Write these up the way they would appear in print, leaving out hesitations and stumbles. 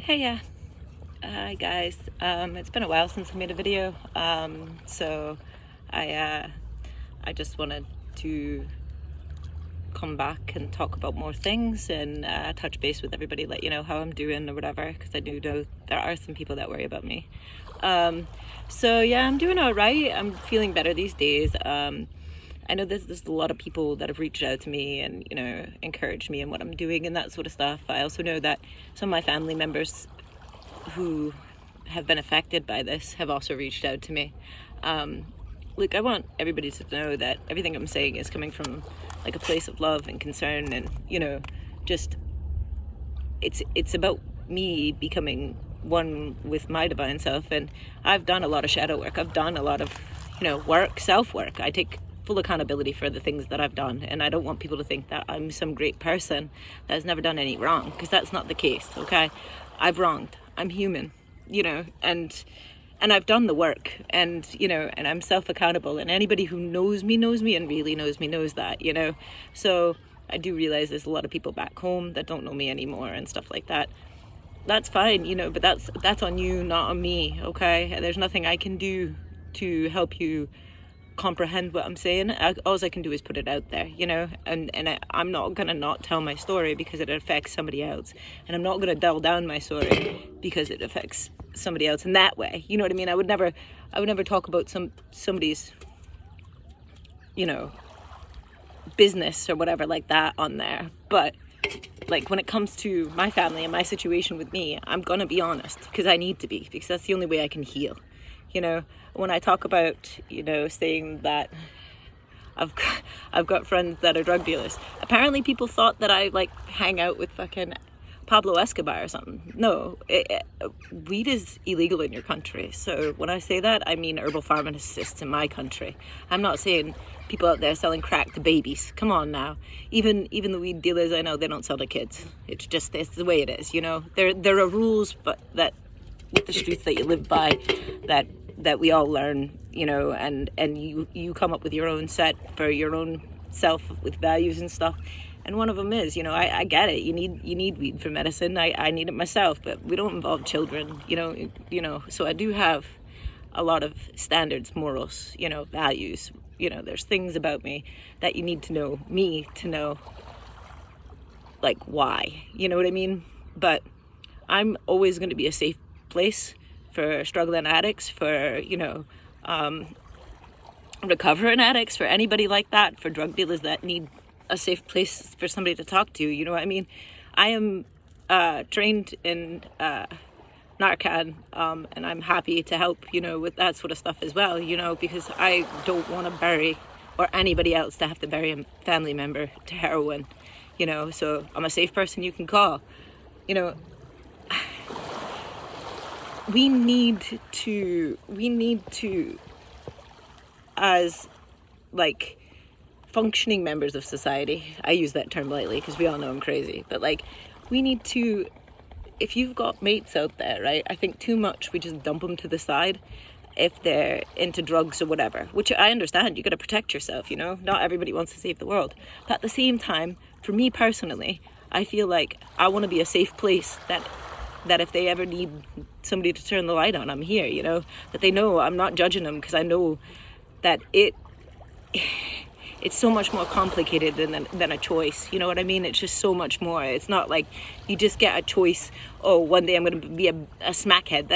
Hey, hi guys. It's been a while since I made a video, so I just wanted to come back and talk about more things and touch base with everybody, let you know how I'm doing or whatever, because I do know there are some people that worry about me. So yeah, I'm doing all right. I'm feeling better these days. I know there's a lot of people that have reached out to me and, encouraged me in what I'm doing and that sort of stuff. I also know that some of my family members who have been affected by this have also reached out to me. Look, I want everybody to know that everything I'm saying is coming from like a place of love and concern, and just it's about me becoming one with my divine self. And I've done a lot of shadow work. I've done a lot of self-work. I take full accountability for the things that I've done, and I don't want people to think that I'm some great person that has never done any wrong, because that's not the case. Okay, I've wronged. I'm human, and I've done the work, and and I'm self-accountable, and anybody who knows me and really knows me knows that. So I do realize there's a lot of people back home that don't know me anymore and stuff like that. That's fine, but that's on you, not on me. Okay, there's nothing I can do to help you comprehend what I'm saying. All I can do is put it out there, and I'm not gonna not tell my story because it affects somebody else, and I'm not gonna dull down my story because it affects somebody else in that way. You know what I mean? I would never talk about somebody's business or whatever like that on there. But like when it comes to my family and my situation with me, I'm gonna be honest because I need to be, because that's the only way I can heal. When I talk about, saying that I've got friends that are drug dealers, apparently people thought that I like hang out with fucking Pablo Escobar or something. No, weed is illegal in your country. So when I say that, I mean herbal pharmacists in my country. I'm not saying people out there selling crack to babies. Come on now. Even the weed dealers I know, they don't sell to kids. It's the way it is. There are rules, but that with the streets that you live by, that we all learn, and you come up with your own set for your own self with values and stuff. And one of them is, I get it. You need weed for medicine. I need it myself, but we don't involve children, So I do have a lot of standards, morals, values. There's things about me that you need to know me to know, like why, you know what I mean? But I'm always going to be a safe place for struggling addicts, for recovering addicts, for anybody like that, for drug dealers that need a safe place for somebody to talk to. You know what I mean? I am trained in Narcan, and I'm happy to help with that sort of stuff as well, because I don't want to bury, or anybody else to have to bury a family member to heroin, so I'm a safe person you can call. We need to, as like functioning members of society, I use that term lightly because we all know I'm crazy, but like we need to, if you've got mates out there, right, I think too much we just dump them to the side if they're into drugs or whatever, which I understand. You got to protect yourself, not everybody wants to save the world, but at the same time, for me personally, I feel like I want to be a safe place that if they ever need somebody to turn the light on, I'm here, that they know I'm not judging them, because I know that it's so much more complicated than a choice. You know what I mean? It's just so much more. It's not like you just get a choice. Oh, one day I'm going to be a smackhead.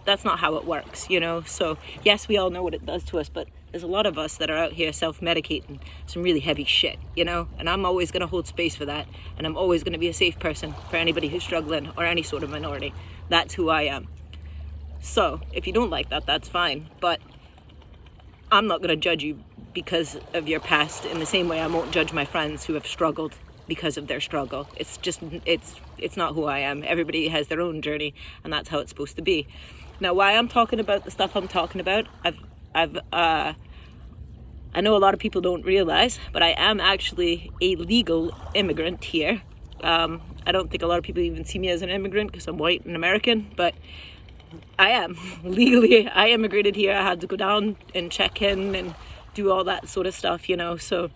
That's not how it works, So yes, we all know what it does to us, but there's a lot of us that are out here self-medicating some really heavy shit, and I'm always going to hold space for that, and I'm always going to be a safe person for anybody who's struggling or any sort of minority. That's who I am. So if you don't like that, that's fine, but I'm not going to judge you because of your past in the same way I won't judge my friends who have struggled because of their struggle. It's just, it's not who I am. Everybody has their own journey, and that's how it's supposed to be. Now, why I'm talking about the stuff I'm talking about, I know a lot of people don't realize, but I am actually a legal immigrant here. I don't think a lot of people even see me as an immigrant because I'm white and American, but I am. Legally, I immigrated here. I had to go down and check in and do all that sort of stuff, So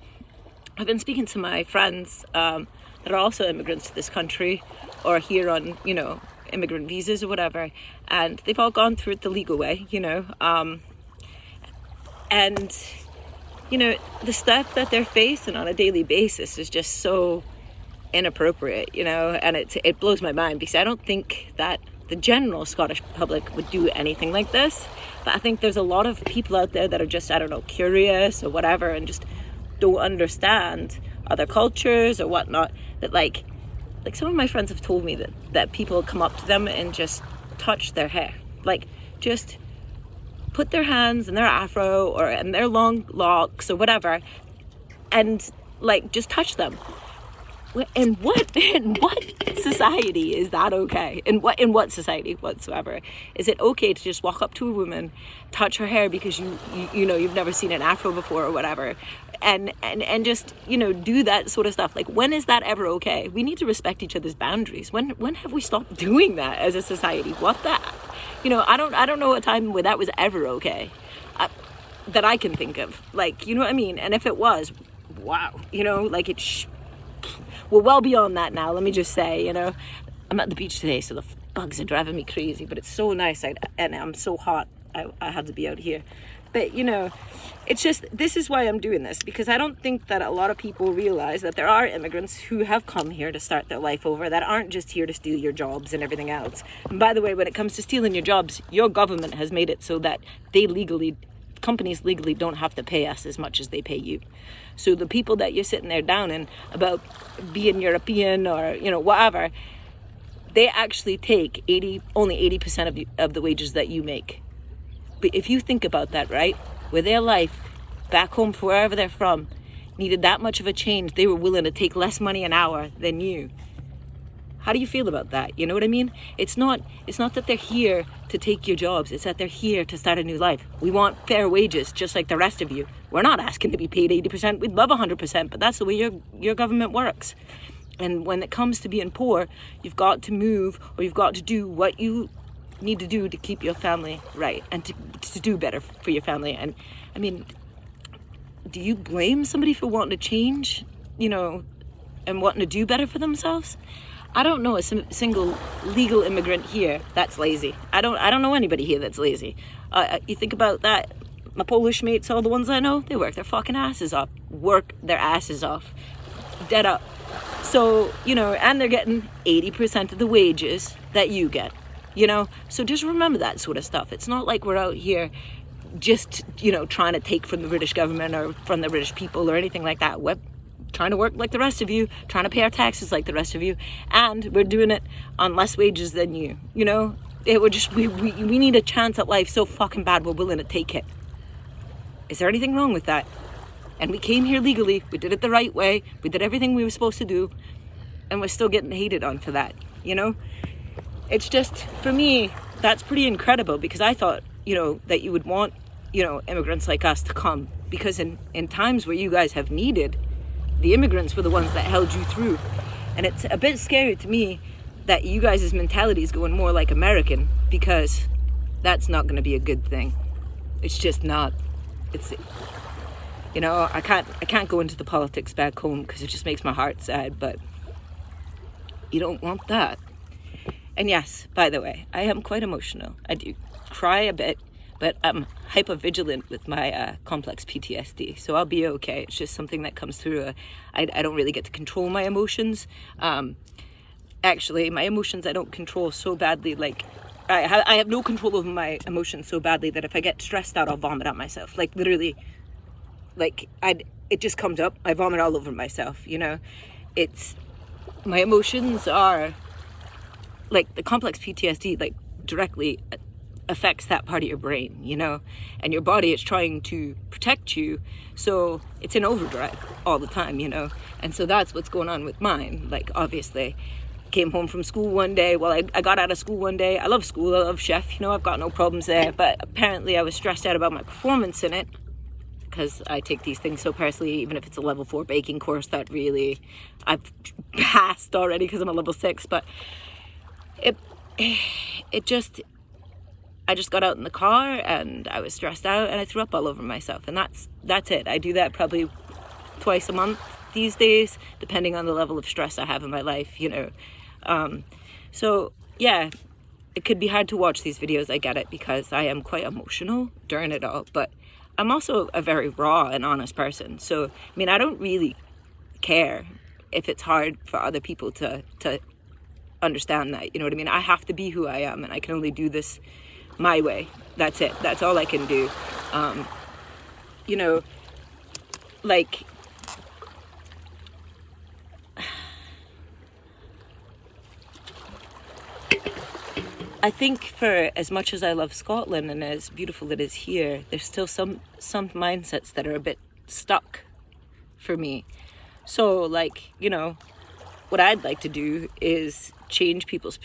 I've been speaking to my friends that are also immigrants to this country, or here on, immigrant visas or whatever, and they've all gone through it the legal way, and the stuff that they're facing on a daily basis is just so inappropriate, and it blows my mind, because I don't think that the general Scottish public would do anything like this, but I think there's a lot of people out there that are just, I don't know, curious or whatever, and just don't understand other cultures or whatnot, that like some of my friends have told me that people come up to them and just touch their hair, like just put their hands in their afro or in their long locks or whatever, and like just touch them. In what society is that okay? In what society whatsoever is it okay to just walk up to a woman, touch her hair because you've never seen an afro before or whatever, and just do that sort of stuff? Like, when is that ever okay? We need to respect each other's boundaries. When have we stopped doing that as a society? What the, I don't know a time where that was ever okay, that I can think of. Like, you know what I mean? And if it was, wow, like we're well beyond that now. Let me just say, I'm at the beach today, so the bugs are driving me crazy, but it's so nice and I'm so hot. I had to be out here. But, it's just, this is why I'm doing this, because I don't think that a lot of people realize that there are immigrants who have come here to start their life over, that aren't just here to steal your jobs and everything else. And by the way, when it comes to stealing your jobs, your government has made it so that companies legally don't have to pay us as much as they pay you. So the people that you're sitting there downing about being European or whatever, they actually take only 80% of the wages that you make. But if you think about that, right, where their life back home, for wherever they're from, needed that much of a change, they were willing to take less money an hour than you. How do you feel about that? You know what I mean? It's not that they're here to take your jobs. It's that they're here to start a new life. We want fair wages, just like the rest of you. We're not asking to be paid 80%. We'd love 100%, but that's the way your government works. And when it comes to being poor, you've got to move, or you've got to do what you need to do to keep your family right, and to do better for your family. And I mean, do you blame somebody for wanting to change, and wanting to do better for themselves? I don't know a single legal immigrant here that's lazy. I don't know anybody here that's lazy. You think about that, my Polish mates, all the ones I know, they work their fucking asses off. Dead up. So, and they're getting 80% of the wages that you get, So just remember that sort of stuff. It's not like we're out here just, trying to take from the British government or from the British people or anything like that. We're trying to work like the rest of you, trying to pay our taxes like the rest of you, and we're doing it on less wages than you. We need a chance at life so fucking bad we're willing to take it. Is there anything wrong with that? And we came here legally, we did it the right way, we did everything we were supposed to do, and we're still getting hated on for that, It's just, for me, that's pretty incredible, because I thought, that you would want, immigrants like us to come, because in times where you guys have needed, the immigrants were the ones that held you through. And it's a bit scary to me that you guys' mentality is going more like American, because that's not going to be a good thing. It's just not. It's, I can't go into the politics back home because it just makes my heart sad, but you don't want that. And yes, by the way, I am quite emotional. I do cry a bit, but I'm hyper-vigilant with my complex PTSD, so I'll be okay. It's just something that comes through. I don't really get to control my emotions. Actually, my emotions I don't control so badly. Like, I have no control over my emotions so badly that if I get stressed out, I'll vomit on myself. Like, literally, it just comes up. I vomit all over myself, my emotions are, like, the complex PTSD, like, directly affects that part of your brain, and your body is trying to protect you, so it's in overdrive all the time, and so that's what's going on with mine. Like, obviously, came home from school one day. Well, I got out of school one day. I love school, I love chef, I've got no problems there, but apparently I was stressed out about my performance in it, because I take these things so personally, even if it's a level 4 baking course that really I've passed already because I'm a level 6, but I just got out in the car and I was stressed out and I threw up all over myself, and that's it. I do that probably twice a month these days, depending on the level of stress I have in my life, So yeah, it could be hard to watch these videos. I get it, because I am quite emotional during it all, but I'm also a very raw and honest person. So, I mean, I don't really care if it's hard for other people to understand that, you know what I mean? I have to be who I am, and I can only do this my way. That's it. That's all I can do. You know, like, I think for as much as I love Scotland and as beautiful it is here, there's still some mindsets that are a bit stuck for me. So, like, you know, what I'd like to do is change people's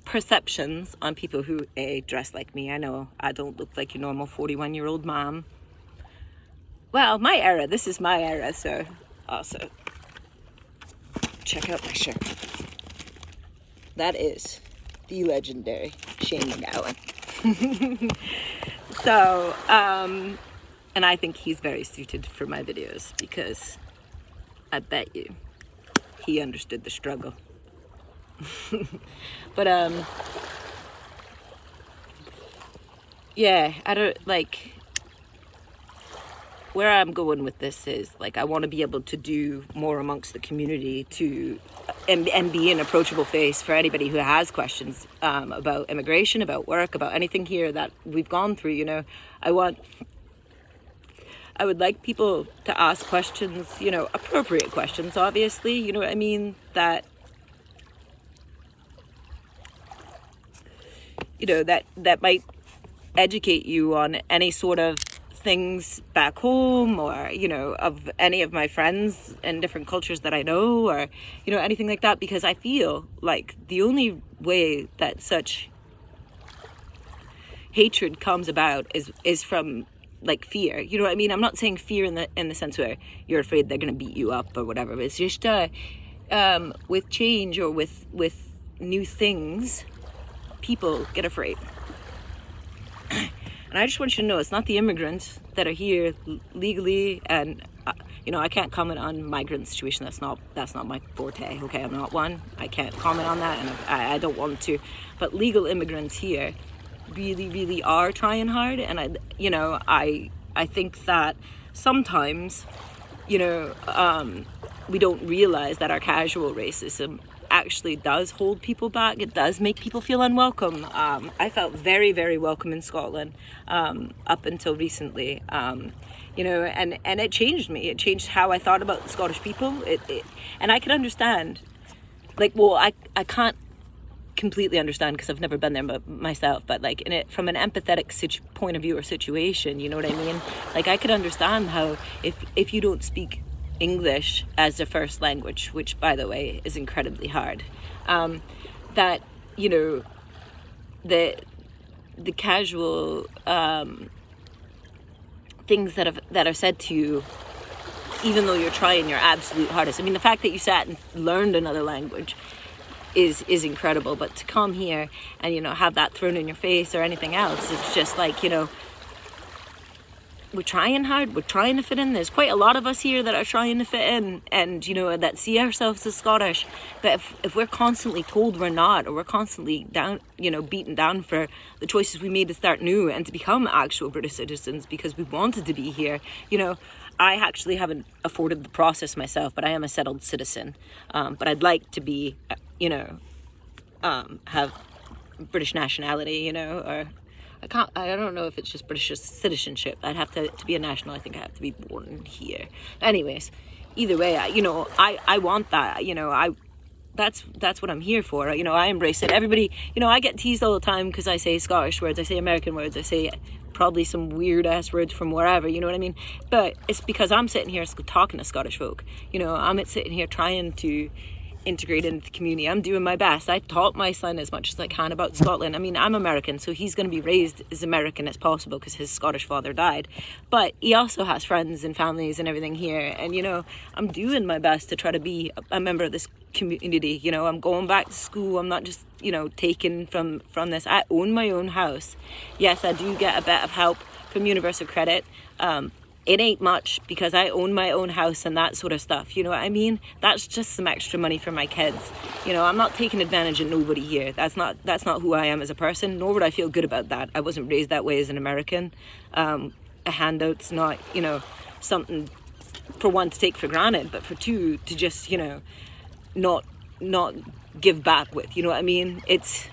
perceptions on people who, A, dress like me. I know I don't look like your normal 41-year-old mom. Well, my era. This is my era, so also check out my shirt. That is the legendary Shane McGowan. So, and I think he's very suited for my videos, because I bet you he understood the struggle. But yeah, I don't, like, where I'm going with this is, like, I want to be able to do more amongst the community to and be an approachable face for anybody who has questions about immigration, about work, about anything here that we've gone through. You know, I would like people to ask questions, you know, appropriate questions, obviously, you know what I mean, that, you know, that might educate you on any sort of things back home, or, you know, of any of my friends and different cultures that I know, or, you know, anything like that, because I feel like the only way that such hatred comes about is from, like, fear. You know what I mean? I'm not saying fear in the sense where you're afraid they're going to beat you up or whatever. It's just with change or with new things, people get afraid. And I just want you to know, it's not the immigrants that are here legally, and you know, I can't comment on migrant situation. that's not my forte. Okay, I'm not one. I can't comment on that, and I don't want to. But legal immigrants here really are trying hard, and I think that sometimes, you know, we don't realize that our casual racism actually does hold people back. It does make people feel unwelcome. I felt very welcome in Scotland up until recently, you know, and it changed me. It changed how I thought about Scottish people. And I can understand, like, well, I can't completely understand because I've never been there myself, but like from an empathetic point of view or situation, you know what I mean? Like, I could understand how if you don't speak English as a first language, which, by the way, is incredibly hard, that, you know, the casual things that are said to you, even though you're trying your absolute hardest. I mean, the fact that you sat and learned another language is incredible, but to come here and, you know, have that thrown in your face or anything else, it's just like, you know, we're trying hard, we're trying to fit in. There's quite a lot of us here that are trying to fit in, and, you know, that see ourselves as Scottish. But if we're constantly told we're not, or we're constantly down, you know, beaten down for the choices we made to start new and to become actual British citizens because we wanted to be here, you know, I actually haven't afforded the process myself, but I am a settled citizen. But I'd like to be, you know, have British nationality, you know, or I don't know if it's just British citizenship. I'd have to be a national. I think I have to be born here. Anyways, either way, I want that. You know, that's what I'm here for. You know, I embrace it. Everybody, you know, I get teased all the time because I say Scottish words, I say American words, I say probably some weird ass words from wherever. You know what I mean? But it's because I'm sitting here talking to Scottish folk. You know, I'm sitting here trying to integrate into the community. I'm doing my best. I taught my son as much as I can about Scotland. I mean, I'm American, so he's going to be raised as American as possible because his Scottish father died. But he also has friends and families and everything here. And, you know, I'm doing my best to try to be a member of this community. You know, I'm going back to school. I'm not just, you know, taken from this. I own my own house. Yes, I do get a bit of help from Universal Credit. it ain't much because I own my own house and that sort of stuff. You know what I mean? That's just some extra money for my kids. You know, I'm not taking advantage of nobody here. That's not who I am as a person, nor would I feel good about that. I wasn't raised that way as an American. A handout's not, you know, something for one to take for granted, but for two to just, you know, not give back with. You know what I mean? It's,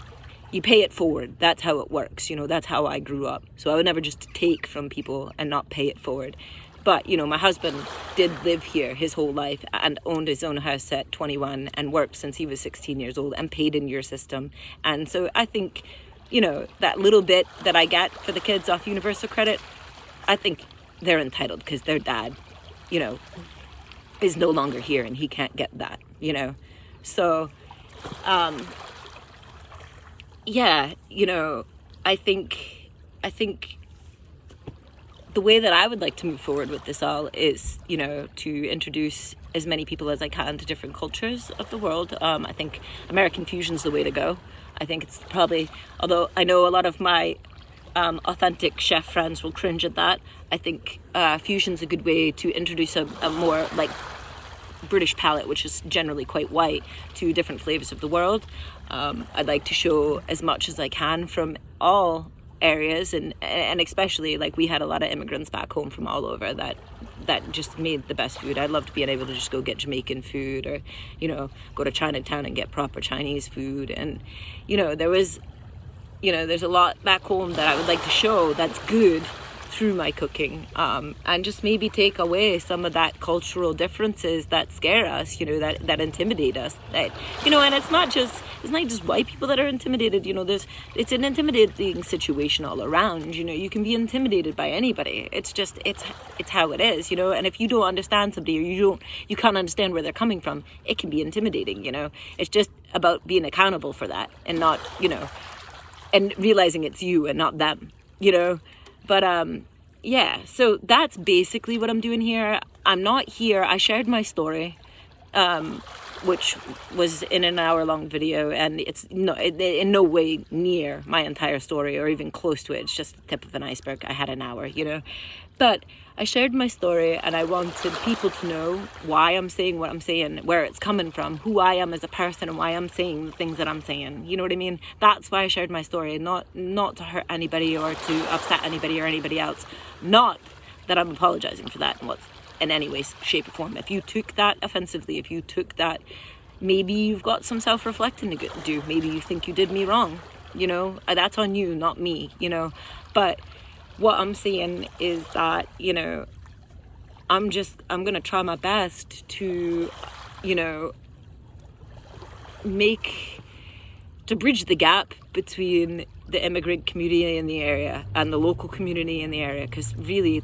you pay it forward. That's how it works. You know, that's how I grew up. So I would never just take from people and not pay it forward. But, you know, my husband did live here his whole life and owned his own house at 21 and worked since he was 16 years old and paid in your system. And so I think, you know, that little bit that I get for the kids off universal credit, I think they're entitled because their dad, you know, is no longer here and he can't get that, you know. So, yeah, you know, I think the way that I would like to move forward with this all is, you know, to introduce as many people as I can to different cultures of the world. I think American fusion's the way to go. I think it's probably, although I know a lot of my authentic chef friends will cringe at that, I think fusion's a good way to introduce a more like British palate, which is generally quite white, to different flavors of the world. I'd like to show as much as I can from all areas, and especially, like, we had a lot of immigrants back home from all over that just made the best food. I'd love to be able to just go get Jamaican food, or, you know, go to Chinatown and get proper Chinese food. And, you know, there's a lot back home that I would like to show that's good through my cooking, and just maybe take away some of that cultural differences that scare us, you know, that intimidate us, that, you know. And it's not just white people that are intimidated, you know. It's an intimidating situation all around, you know. You can be intimidated by anybody. It's just it's how it is, you know. And if you don't understand somebody, or you can't understand where they're coming from, it can be intimidating, you know. It's just about being accountable for that, and not, you know, and realizing it's you and not them, you know. But yeah, so that's basically what I'm doing here. I'm not here. I shared my story, which was in an hour-long video, and it's in no way near my entire story or even close to it. It's just the tip of an iceberg. I had an hour, you know. But I shared my story, and I wanted people to know why I'm saying what I'm saying, where it's coming from, who I am as a person, and why I'm saying the things that I'm saying. You know what I mean? That's why I shared my story, not to hurt anybody or to upset anybody or anybody else. Not that I'm apologizing for that in any way, shape, or form. If you took that offensively, if you took that, maybe you've got some self-reflecting to do. Maybe you think you did me wrong. You know, that's on you, not me. You know, but what I'm saying is that, you know, I'm going to try my best to, you know, to bridge the gap between the immigrant community in the area and the local community in the area, because really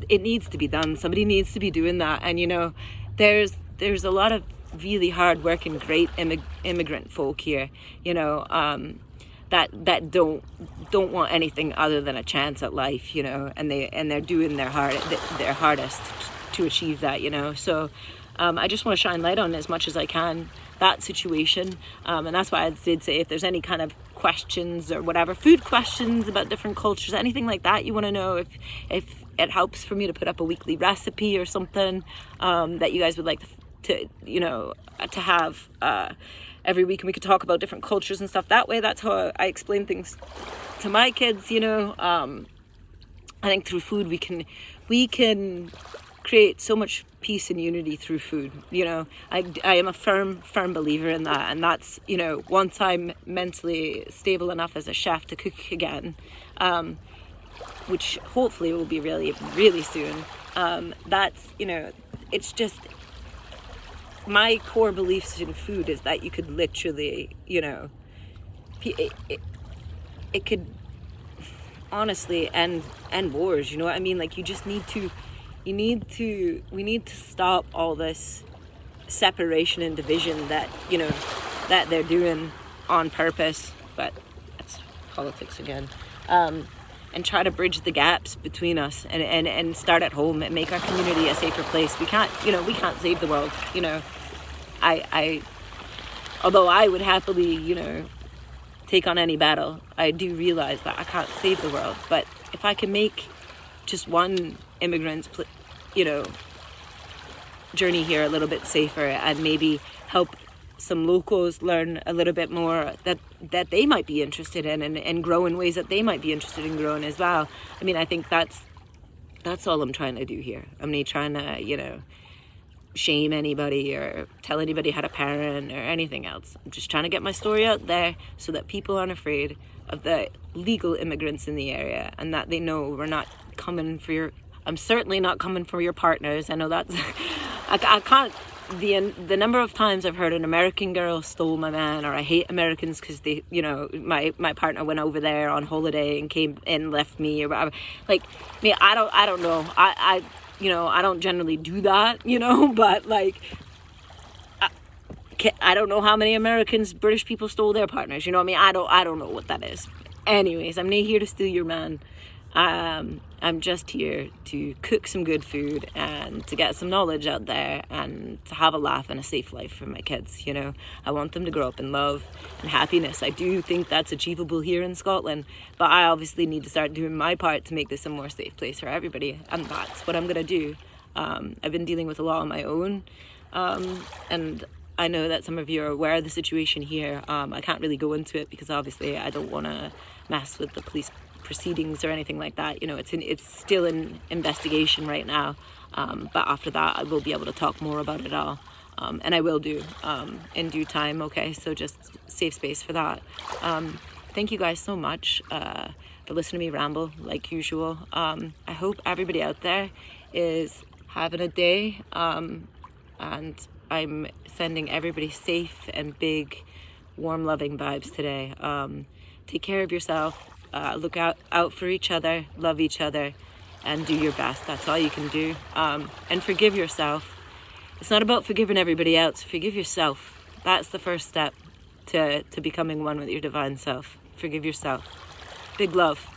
it needs to be done. Somebody needs to be doing that. And, you know, there's a lot of really hard-working, great immigrant folk here, you know, that don't want anything other than a chance at life, you know, and they're doing their hardest to achieve that, you know. So I just want to shine light on as much as I can that situation, and that's why I did say, if there's any kind of questions or whatever, food questions about different cultures, anything like that you want to know, if it helps for me to put up a weekly recipe or something that you guys would like to you know, to have every week, and we could talk about different cultures and stuff that way. That's how I explain things to my kids, you know. I think through food we can create so much peace and unity through food, you know. I am a firm believer in that, and that's, you know, once I'm mentally stable enough as a chef to cook again, which hopefully will be really, really soon, that's, you know, it's just my core beliefs in food is that you could literally, you know, it could honestly end wars, you know what I mean? Like, we need to stop all this separation and division that, you know, that they're doing on purpose, but that's politics again. And try to bridge the gaps between us, and start at home and make our community a safer place. We can't save the world, you know. Although I would happily, you know, take on any battle, I do realize that I can't save the world. But if I can make just one immigrant's, you know, journey here a little bit safer, and maybe help some locals learn a little bit more that they might be interested in, and grow in ways that they might be interested in growing as well. I mean, I think that's all I'm trying to do here. I'm not trying to, you know, shame anybody or tell anybody how to parent or anything else. I'm just trying to get my story out there so that people aren't afraid of the legal immigrants in the area, and that they know we're not coming for your, I'm certainly not coming for your partners. I know that's I can't, the number of times I've heard an American girl stole my man, or I hate Americans because they, you know, my partner went over there on holiday and came and left me, or whatever. Like, I mean, I don't know. I you know, I don't generally do that, you know, but like, I don't know how many Americans, British people stole their partners, you know what I mean? I don't know what that is. Anyways, I'm not here to steal your man. I'm just here to cook some good food and to get some knowledge out there and to have a laugh and a safe life for my kids, you know. I want them to grow up in love and happiness. I do think that's achievable here in Scotland, but I obviously need to start doing my part to make this a more safe place for everybody, and that's what I'm gonna do. I've been dealing with a lot on my own, and I know that some of you are aware of the situation here. I can't really go into it because obviously I don't want to mess with the police proceedings or anything like that. You know, it's still in investigation right now, but after that I will be able to talk more about it all, and I will do in due time. Okay, so just safe space for that. Thank you guys so much for listening to me ramble like usual. I hope everybody out there is having a day, and I'm sending everybody safe and big, warm, loving vibes today. Take care of yourself. Look out for each other, love each other, and do your best. That's all you can do. And forgive yourself. It's not about forgiving everybody else. Forgive yourself. That's the first step to becoming one with your divine self. Forgive yourself. Big love.